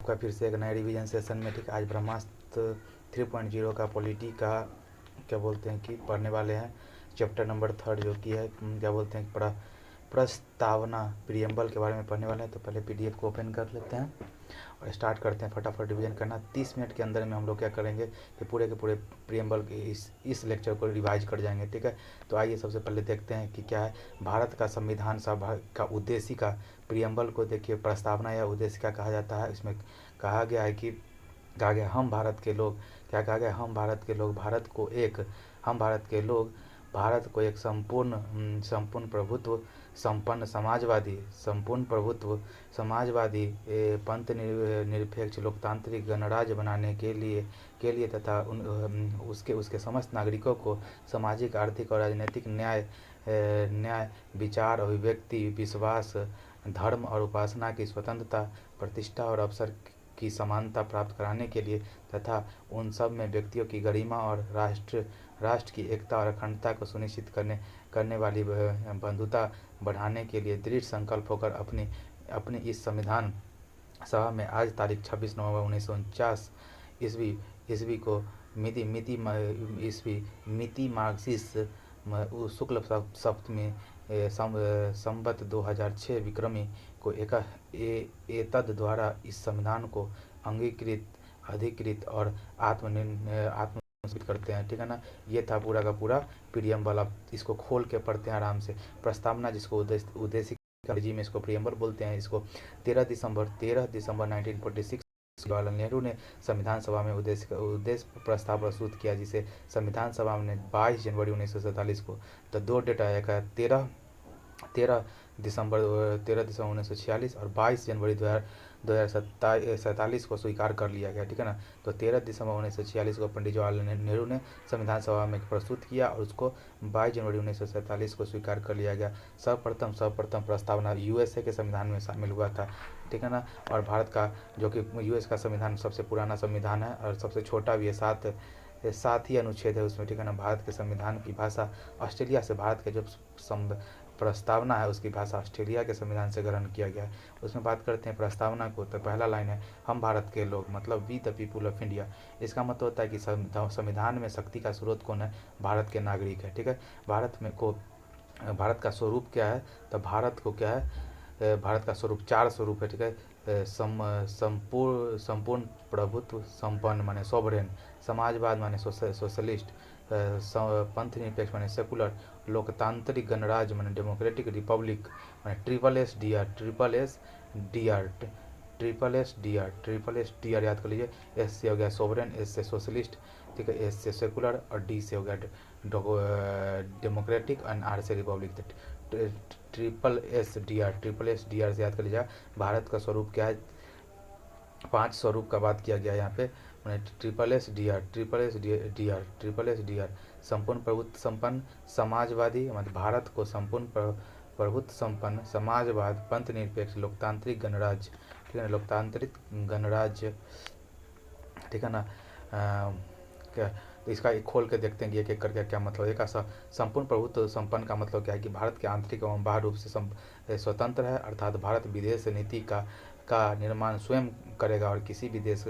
आपका फिर से एक नए रिवीजन सेशन में। ठीक, आज ब्रह्मास्त्र 3.0 का पॉलिटी का क्या बोलते हैं कि पढ़ने वाले हैं। चैप्टर नंबर 3 जो कि है क्या बोलते हैं प्रस्तावना प्रियम्बल के बारे में पढ़ने वाले हैं। तो पहले पीडीएफ को ओपन कर लेते हैं और स्टार्ट करते हैं फटाफट रिवीजन करना। 30 मिनट के अंदर में हम लोग क्या करेंगे कि पूरे के पूरे प्रियम्बल के इस लेक्चर को रिवाइज कर जाएंगे। ठीक है, तो आइए सबसे पहले देखते हैं कि क्या है भारत का संविधान सभा का उद्देशिका। प्रियम्बल को देखिए प्रस्तावना या उद्देशिका कहा जाता है। इसमें कहा गया है कि कहा गया हम भारत के लोग, क्या कहा गया, हम भारत के लोग भारत को एक संपूर्ण प्रभुत्व संपूर्ण प्रभुत्व समाजवादी पंथ निरपेक्ष लोकतांत्रिक गणराज्य बनाने के लिए तथा उसके समस्त नागरिकों को सामाजिक आर्थिक और राजनीतिक न्याय विचार अभिव्यक्ति विश्वास धर्म और उपासना की स्वतंत्रता प्रतिष्ठा और अवसर की समानता प्राप्त कराने के लिए तथा उन सब में व्यक्तियों की गरिमा और राष्ट्र की एकता और अखंडता को सुनिश्चित करने वाली बंधुता बढ़ाने के लिए दृढ़ संकल्प होकर अपनी इस संविधान सभा में आज तारीख 26 नवंबर 1949 ईस्वी को मिति मार्क्सिस शुक्ल सप्तमी संवत 2006 विक्रमी को एतद द्वारा इस संविधान को अंगीकृत अधिकृत और आत्मनिर्भर करते हैं। ठीक है ना, ये था पूरा का पूरा प्रियम्बल। अब इसको खोल के पढ़ते हैं आराम से। प्रस्तावना जिसको उद्देशिका अंग्रेजी में इसको प्रियम्बल बोलते हैं। इसको 13 दिसंबर 1946 जवाहरलाल नेहरू ने संविधान सभा में उद्देश्य प्रस्ताव प्रस्तुत किया, जिसे संविधान सभा ने 22 जनवरी 1947 को, तो 2 डेट आया का 13 दिसंबर 1946 और 22 जनवरी 2047 को स्वीकार कर लिया गया। ठीक है ना, तो 13 दिसंबर 1946 को पंडित जवाहरलाल नेहरू ने संविधान सभा में प्रस्तुत किया और उसको 22 जनवरी 1947 को स्वीकार कर लिया गया। सर्वप्रथम प्रस्तावना यूएसए के संविधान में शामिल हुआ था। ठीक है ना, और भारत का जो कि यूएस का संविधान सबसे पुराना संविधान है और सबसे छोटा भी है, 7 ही अनुच्छेद है उसमें। ठीक है ना, भारत के संविधान की भाषा ऑस्ट्रेलिया से, भारत के जो प्रस्तावना है उसकी भाषा ऑस्ट्रेलिया के संविधान से ग्रहण किया गया है। उसमें बात करते हैं प्रस्तावना को, तो पहला लाइन है हम भारत के लोग, मतलब we the people of India. इसका मतलब होता है कि संविधान में शक्ति का स्रोत कौन है, भारत के नागरिक है। ठीक है, भारत का स्वरूप क्या है, तो भारत को क्या है, भारत का स्वरूप 4 स्वरूप है। ठीक है, संपूर्ण प्रभुत्व संपन्न माने सोवरेन, समाजवाद माने सोशलिस्ट, पंथ निरपेक्ष माने सेकुलर, लोकतांत्रिक गणराज्य माने डेमोक्रेटिक रिपब्लिक माने ट्रिपल एस डी आर याद कर लीजिए। एस से हो गया सोवरेन, एस से सोशलिस्ट, ठीक है, एस से सेकुलर और डी से हो गया डेमोक्रेटिक और आर से Republic. Triple S D R से याद कर लीजिए। भारत का स्वरूप क्या है, 5 स्वरूप का बात किया गया यहाँ पे, ट्रिपल एस डी आर संपूर्ण प्रभुत्व संपन्न समाजवादी, मतलब भारत को संपूर्ण प्रभुत्व संपन्न समाजवाद पंथ निरपेक्ष लोकतांत्रिक गणराज्य। ठीक है ना, लोकतांत्रिक गणराज्य। ठीक है ना, क्या तो इसका एक खोल के देखते हैं कि एक एक करके क्या मतलब। एक संपूर्ण प्रभुत्व संपन्न का मतलब क्या है कि भारत के आंतरिक एवं बाह्य रूप से स्वतंत्र है, अर्थात भारत विदेश नीति का निर्माण स्वयं करेगा और किसी भी देश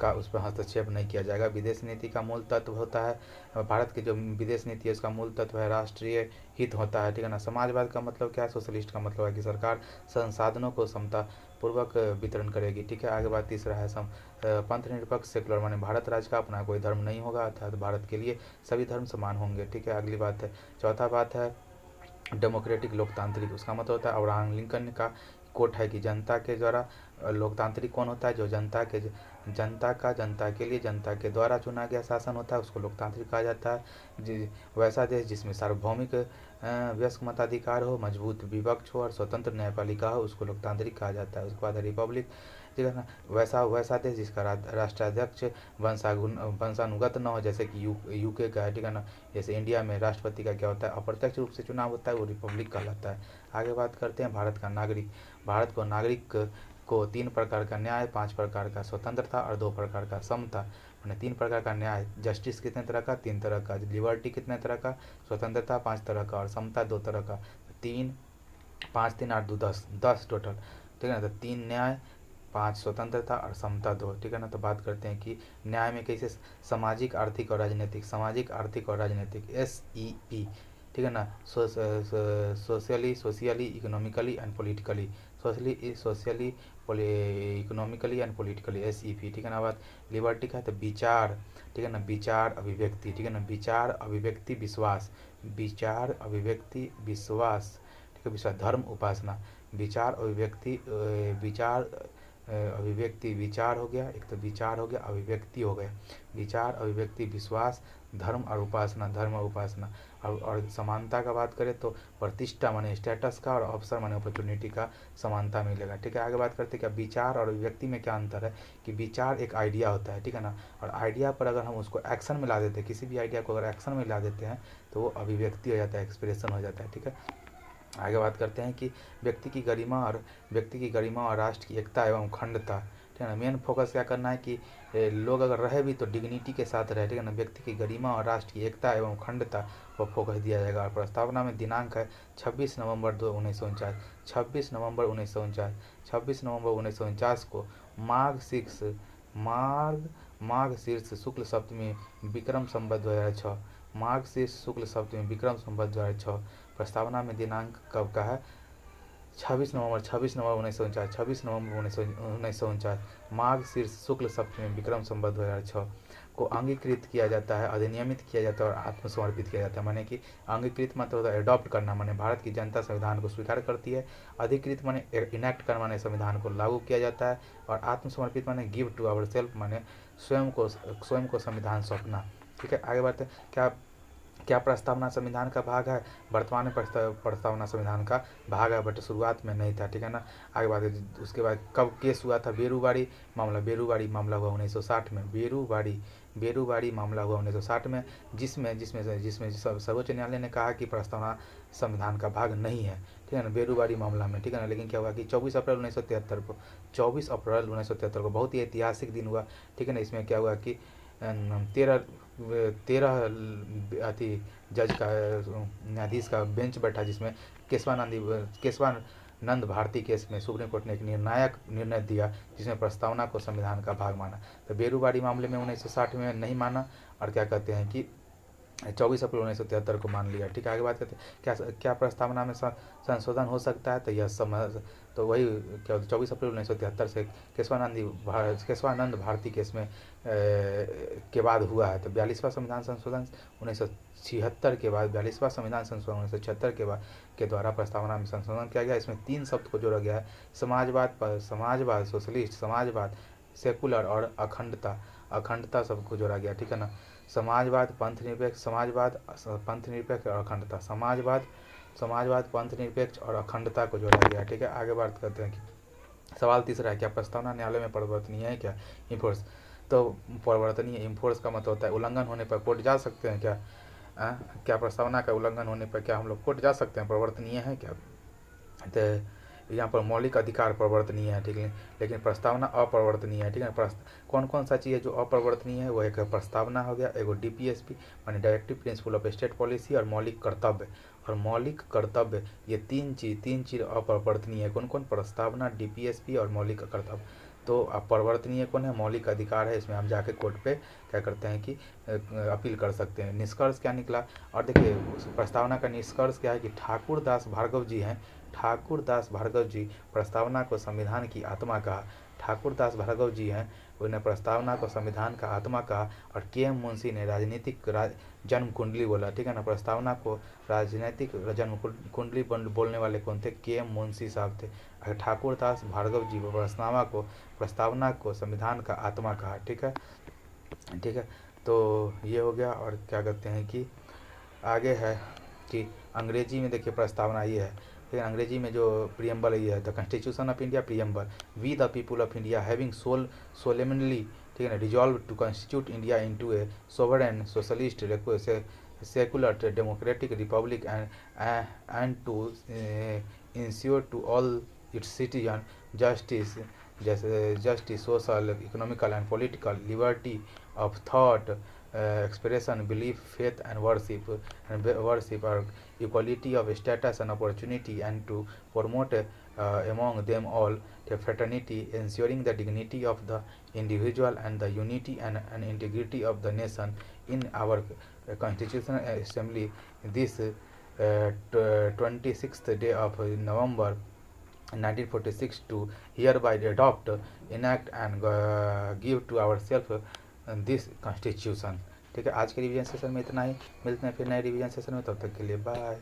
का उस पर हस्तक्षेप नहीं किया जाएगा। विदेश नीति का मूल तत्व होता है, भारत की जो विदेश नीति है उसका मूल तत्व है राष्ट्रीय हित होता है। ठीक है ना, समाजवाद का मतलब क्या है, सोशलिस्ट का मतलब है कि सरकार संसाधनों को समता पूर्वक वितरण करेगी। ठीक है, आगे बात तीसरा है पंथ निरपेक्ष सेकुलर, माने भारत राज्य का अपना कोई धर्म नहीं होगा, अर्थात भारत के लिए सभी धर्म समान होंगे। ठीक है, अगली बात है, चौथा बात है डेमोक्रेटिक लोकतांत्रिक। उसका मतलब होता है अब्राहम लिंकन का कोट है कि जनता के द्वारा, लोकतांत्रिक कौन होता है, जो जनता के लिए जनता के द्वारा चुना गया शासन होता है, उसको लोकतांत्रिक कहा जाता है। वैसा देश जिसमें सार्वभौमिक वयस्क मताधिकार हो, मजबूत विपक्ष हो और स्वतंत्र न्यायपालिका हो, उसको लोकतांत्रिक कहा जाता है। उसके बाद है रिपब्लिक। ठीक है ना, वैसा देश जिसका राष्ट्राध्यक्ष वंशानुगत न हो, जैसे कि यूके का है। ठीक है ना, जैसे इंडिया में राष्ट्रपति का क्या होता है, अप्रत्यक्ष रूप से चुनाव होता है, वो रिपब्लिक कहलाता है। आगे बात करते हैं भारत का नागरिक। भारत को नागरिक को 3 प्रकार का न्याय, 5 प्रकार का स्वतंत्रता और 2 प्रकार का समता, मैंने 3 प्रकार का न्याय, जस्टिस कितने तरह का, 3 तरह का, लिबर्टी कितने तरह का, स्वतंत्रता 5 तरह का और समता 2 तरह का। 3 5 3 8 2 10 टोटल। ठीक है ना, तो 3 न्याय, 5 स्वतंत्रता और समता 2, ठीक है ना। तो बात करते हैं कि न्याय में कैसे सामाजिक आर्थिक और राजनीतिक, सामाजिक आर्थिक और राजनीतिक SEP, ठीक है ना। Socially economically and politically, socially economically and politically SEP, ठीक है ना। बात लिबर्टी का है तो विचार, ठीक है ना, विचार अभिव्यक्ति, ठीक है ना, विचार अभिव्यक्ति विश्वास, विचार अभिव्यक्ति विश्वास, ठीक है, विश्वास धर्म उपासना, विचार अभिव्यक्ति विचार अभिव्यक्ति विचार हो गया, एक तो विचार हो गया, अभिव्यक्ति हो गया, विचार अभिव्यक्ति विश्वास धर्म और उपासना, धर्म और उपासना। और समानता का बात करें तो प्रतिष्ठा माने स्टेटस का और अवसर माने अपॉर्चुनिटी का समानता मिलेगा, ठीक है। आगे बात करते हैं क्या विचार और अभिव्यक्ति में क्या अंतर है, कि विचार एक आइडिया होता है, ठीक है ना, और आइडिया पर अगर हम उसको एक्शन में ला देते हैं, किसी भी आइडिया को अगर एक्शन में ला देते हैं तो वो अभिव्यक्ति हो जाता है, एक्सप्रेशन हो जाता है, ठीक है। आगे बात करते हैं कि व्यक्ति की गरिमा और राष्ट्र की एकता एवं अखंडता, ठीक है ना। मेन फोकस क्या करना है कि लोग अगर रहे भी तो डिग्निटी के साथ रहे, ठीक है ना। व्यक्ति की गरिमा और राष्ट्र की एकता एवं अखंडता पर फोकस दिया जाएगा। और प्रस्तावना में दिनांक है 26 नवंबर 1949, 26 नवंबर 1949, 26 नवंबर 1949 को माघ शीर्ष शुक्ल सप्तमी विक्रम संवत 2006, माघ शीर्ष शुक्ल सप्तमी विक्रम संवत 2006। प्रस्तावना में दिनांक कब का है 26 नवंबर 1949, 26 नवंबर 1949, माघ शीर्ष शुक्ल सप्तमी विक्रम संवत 2006 को अंगीकृत किया जाता है, अधिनियमित किया जाता है और आत्मसमर्पित किया जाता है। माने कि अंगीकृत मतलब होता है एडॉप्ट करना, माने भारत की जनता संविधान को स्वीकार करती है। अधिकृत माने इनेक्ट करना, माने संविधान को लागू किया जाता है। और आत्मसमर्पित माने गिव टू आवर सेल्फ, माने स्वयं को संविधान सौंपना, ठीक है। आगे बढ़ते क्या क्या प्रस्तावना संविधान का भाग है, वर्तमान में प्रस्तावना संविधान का भाग है, बट शुरुआत में नहीं था, ठीक है ना। आगे बात उसके बाद कब केस हुआ था, बेरूबाड़ी मामला हुआ 1960 में, बेरूबाड़ी मामला हुआ 1960 में, जिसमें सर्वोच्च न्यायालय ने कहा कि प्रस्तावना संविधान का भाग नहीं है, ठीक है ना, बेरूबाड़ी मामला में, ठीक है ना। लेकिन क्या हुआ कि 24 अप्रैल 1973 को बहुत ही ऐतिहासिक दिन हुआ, ठीक है ना। इसमें क्या हुआ कि 13 जज का न्यायाधीश का बेंच बैठा, जिसमें केशवानंद भारती केस में सुप्रीम कोर्ट ने एक निर्णय दिया, जिसमें प्रस्तावना को संविधान का भाग माना। तो बेरूबाड़ी मामले में 1960 में नहीं माना, और क्या कहते हैं कि 24 अप्रैल 1973 को मान लिया, ठीक है। आगे बात करते हैं क्या प्रस्तावना में संशोधन हो सकता है, तो यह तो वही क्या 24 अप्रैल 1973 से केशवानंद भारती केस में के बाद हुआ है। तो 42वां संविधान संशोधन 1976 के बाद, 42वां संविधान संशोधन 1976 के द्वारा प्रस्तावना में संशोधन किया गया। इसमें 3 शब्द को जोड़ा गया है, समाजवाद सोशलिस्ट, समाजवाद सेकुलर और अखंडता सबको जोड़ा गया, ठीक है ना। समाजवाद पंथ निरपेक्ष और अखंडता, समाजवाद पंथ निरपेक्ष और अखंडता को जोड़ा गया, ठीक है। आगे बात करते हैं कि सवाल तीसरा है, क्या प्रस्तावना न्यायालय में परिवर्तनीय है क्या, इन्फोर्स। तो परिवर्तनीय, इन्फोर्स का मतलब होता है उल्लंघन होने पर कोर्ट जा सकते हैं क्या, क्या प्रस्तावना का उल्लंघन होने पर क्या हम लोग कोर्ट जा सकते हैं, परिवर्तनीय है क्या। तो यहाँ पर मौलिक अधिकार परिवर्तनीय है, ठीक है, लेकिन प्रस्तावना अपरिवर्तनीय है, ठीक है। कौन कौन सा चीज़ है जो अपरिवर्तनीय है, वो एक प्रस्तावना हो गया, एगो DPSP माने directive principle of state policy, और मौलिक कर्तव्य, ये तीन चीज़ अपरिवर्तनीय है। कौन कौन, प्रस्तावना, DPSP और मौलिक कर्तव्य। तो अपरिवर्तनीय कौन है, मौलिक अधिकार है। इसमें हम जाके कोर्ट पे क्या करते हैं कि अपील कर सकते हैं। निष्कर्ष क्या निकला, और देखिए प्रस्तावना का निष्कर्ष क्या है कि ठाकुर दास भार्गव जी प्रस्तावना को संविधान की आत्मा कहा, ठाकुर दास भार्गव जी हैं, उन्हें प्रस्तावना को संविधान का आत्मा कहा। और KM मुंशी ने राजनीतिक जन्म कुंडली बोला, ठीक है ना। प्रस्तावना को राजनीतिक जन्म कुंडली बोलने वाले कौन थे, KM मुंशी साहब थे। ठाकुर दास भार्गव जी प्रस्तावना को संविधान का आत्मा कहा, ठीक है। तो ये हो गया। और क्या कहते हैं कि आगे है कि अंग्रेजी में देखिए प्रस्तावना ये है, फिर अंग्रेजी में जो प्रियम्बल ये है, the constitution of India preamble, we the people of India having solemnly, ठीक है ना, resolve to constitute India into a sovereign socialist secular democratic republic and to ensure to all its citizen justice, social, economical and political liberty of thought, expression, belief, faith and worship or equality of status and opportunity, and to promote among them all the fraternity, ensuring the dignity of the individual and the unity and integrity of the nation. In our constitutional assembly, this 26th day of November 1946 to hereby adopt, enact and give to ourselves this constitution. ठीक है, आज के revision session में इतना ही, मिलते हैं फिर नए रिवीजन सेशन में, तब तक के लिए बाय।